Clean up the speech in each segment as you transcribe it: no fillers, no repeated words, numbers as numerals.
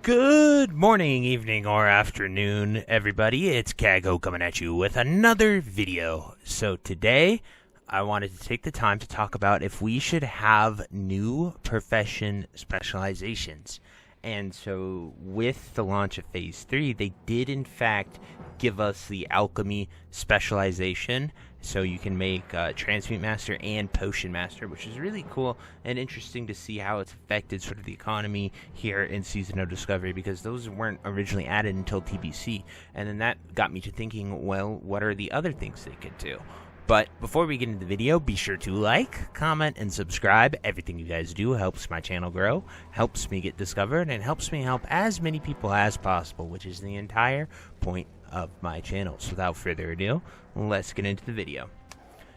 Good morning, evening, or afternoon, everybody. It's Kaghoe coming at you with another video. So today, I wanted to take the time to talk about if we should have new profession specializations. And so with the launch of Phase 3, they did in fact give us the alchemy specialization. So you can make Transmute Master and Potion Master, which is really cool and interesting to see how it's affected sort of the economy here in Season of Discovery, because those weren't originally added until TBC. And then that got me to thinking, well, what are the other things they could do? But before we get into the video, be sure to like, comment, and subscribe. Everything you guys do helps my channel grow, helps me get discovered, and helps me help as many people as possible, which is the entire point of my channel. So without further ado, let's get into the video.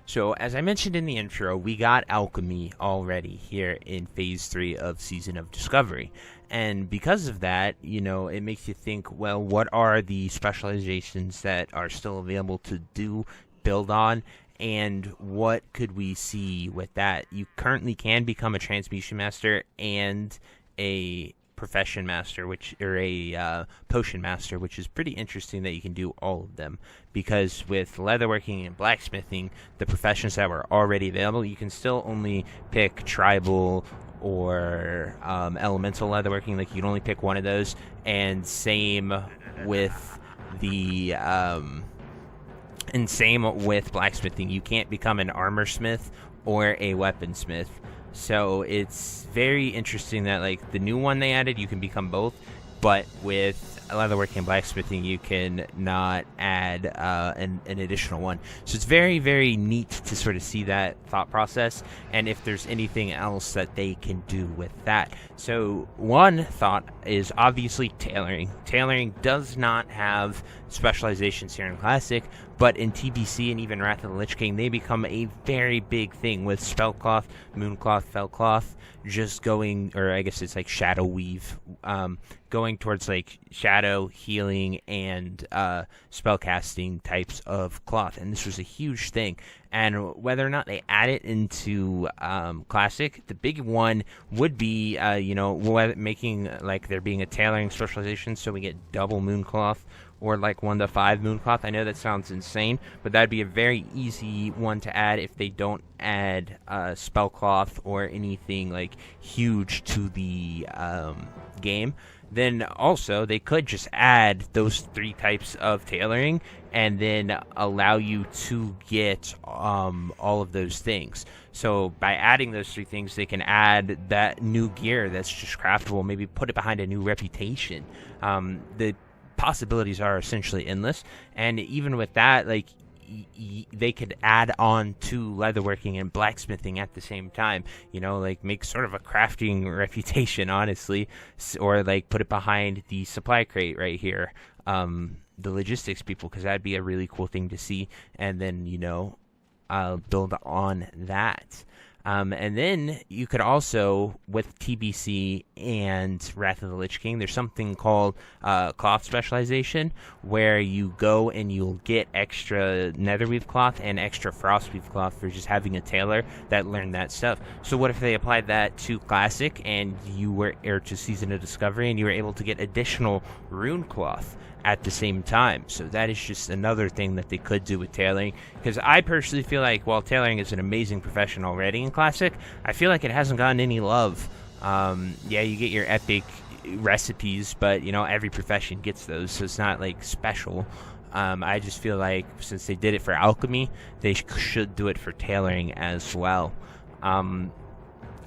So as I mentioned in the intro, we got alchemy already here in Phase 3 of Season of Discovery. And because of that, you know, it makes you think, well, what are the specializations that are still available to build on, and what could we see with that? You currently can become a Transmutation Master and a Profession Master, or a Potion Master, which is pretty interesting that you can do all of them, because with leatherworking and blacksmithing, the professions that were already available, you can still only pick tribal or elemental leatherworking. Like, you can only pick one of those, and same with the blacksmithing. You can't become an armor smith or a weaponsmith. So it's very interesting that, like, the new one they added, you can become both, but with leatherworking and blacksmithing, you can not add an additional one. So it's very, very neat to sort of see that thought process, and if there's anything else that they can do with that. So one thought is obviously tailoring. Tailoring does not have specializations here in Classic, but in TBC and even Wrath of the Lich King, they become a very big thing with Spellcloth, Mooncloth, Fellcloth, just going, or I guess it's like Shadow Weave, going towards like shadow, healing, and spellcasting types of cloth. And this was a huge thing. And whether or not they add it into Classic, the big one would be, making like there being a tailoring specialization, so we get double Mooncloth, or like 1 to 5 Mooncloth. I know that sounds insane, but that'd be a very easy one to add if they don't add Spellcloth or anything like huge to the game. Then also they could just add those 3 types of tailoring and then allow you to get all of those things. So by adding those 3 things, they can add that new gear that's just craftable, maybe put it behind a new reputation. The possibilities are essentially endless, and even with that, like, they could add on to leatherworking and blacksmithing at the same time, you know, like make sort of a crafting reputation, honestly, or like put it behind the supply crate right here, the logistics people, because that'd be a really cool thing to see. And then, you know, build on that. And then you could also, with TBC and Wrath of the Lich King, there's something called cloth specialization, where you go and you'll get extra netherweave cloth and extra frostweave cloth for just having a tailor that learned that stuff. So what if they applied that to Classic and or to Season of Discovery, and you were able to get additional rune cloth at the same time? So that is just another thing that they could do with tailoring, because I personally feel like while tailoring is an amazing profession already in Classic, I feel like it hasn't gotten any love. Yeah, you get your epic recipes, but you know, every profession gets those, so it's not like special. I just feel like since they did it for alchemy, they should do it for tailoring as well. And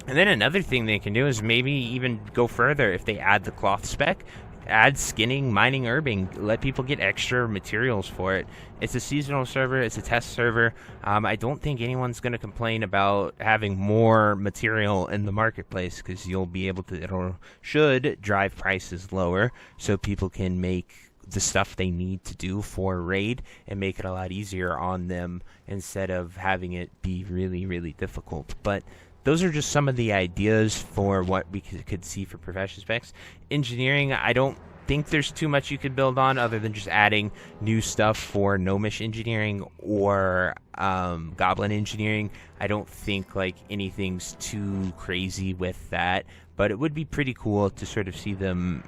then another thing they can do is maybe even go further. If they add the cloth spec, add skinning, mining, herbing, let people get extra materials for it. It's a seasonal server, it's a test server. I don't think anyone's going to complain about having more material in the marketplace, because you'll be able to, should drive prices lower so people can make the stuff they need to do for raid and make it a lot easier on them instead of having it be really, really difficult. But those are just some of the ideas for what we could see for profession specs. Engineering, I don't think there's too much you could build on other than just adding new stuff for gnomish engineering or goblin engineering. I don't think like anything's too crazy with that, but it would be pretty cool to sort of see them,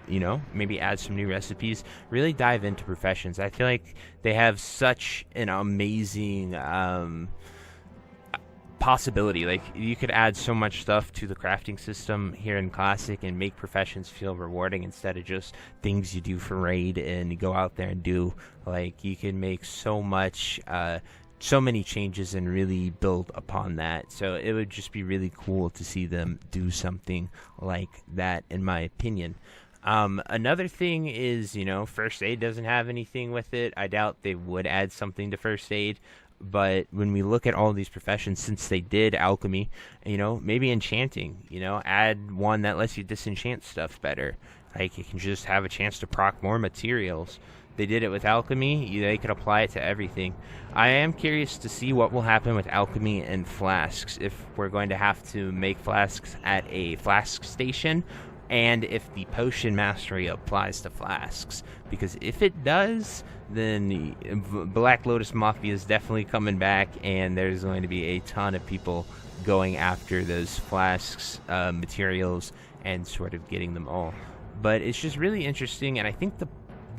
maybe add some new recipes, really dive into professions. I feel like they have such an amazing possibility. Like, you could add so much stuff to the crafting system here in Classic and make professions feel rewarding instead of just things you do for raid and you go out there and do. Like, you can make so many changes and really build upon that. So it would just be really cool to see them do something like that, in my opinion. Another thing is, first aid doesn't have anything with it. I doubt they would add something to first aid. But when we look at all these professions, since they did alchemy, maybe enchanting, add one that lets you disenchant stuff better. Like, you can just have a chance to proc more materials. They did it with alchemy. They could apply it to everything. I am curious to see what will happen with alchemy and flasks, if we're going to have to make flasks at a flask station, and if the potion mastery applies to flasks. Because if it does, then Black Lotus Mafia is definitely coming back, and there's going to be a ton of people going after those flasks materials and sort of getting them all. But it's just really interesting, and I think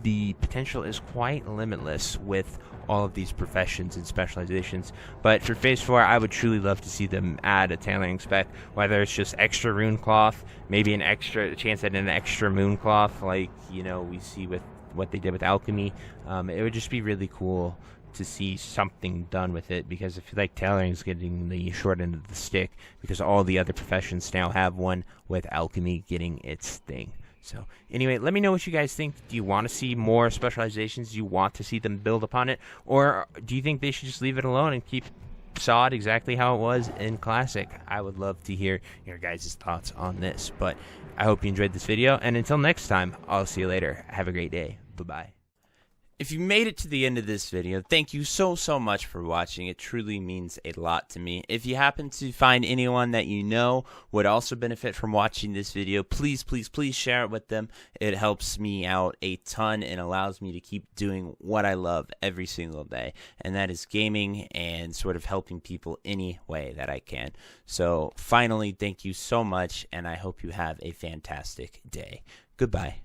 the potential is quite limitless with all of these professions and specializations. But for Phase 4, I would truly love to see them add a tailoring spec, whether it's just extra rune cloth, maybe a chance at an extra moon cloth, like we see with what they did with alchemy. It would just be really cool to see something done with it, because I feel like tailoring is getting the short end of the stick, because all the other professions now have one, with alchemy getting its thing. So anyway, let me know what you guys think. Do you want to see more specializations? Do you want to see them build upon it? Or do you think they should just leave it alone and keep SOD exactly how it was in Classic? I would love to hear your guys' thoughts on this. But I hope you enjoyed this video. And until next time, I'll see you later. Have a great day. Bye-bye. If you made it to the end of this video, thank you so much for watching. It truly means a lot to me. If you happen to find anyone that you know would also benefit from watching this video, please share it with them. It helps me out a ton and allows me to keep doing what I love every single day, and that is gaming and sort of helping people any way that I can. So finally, thank you so much, and I hope you have a fantastic day. Goodbye.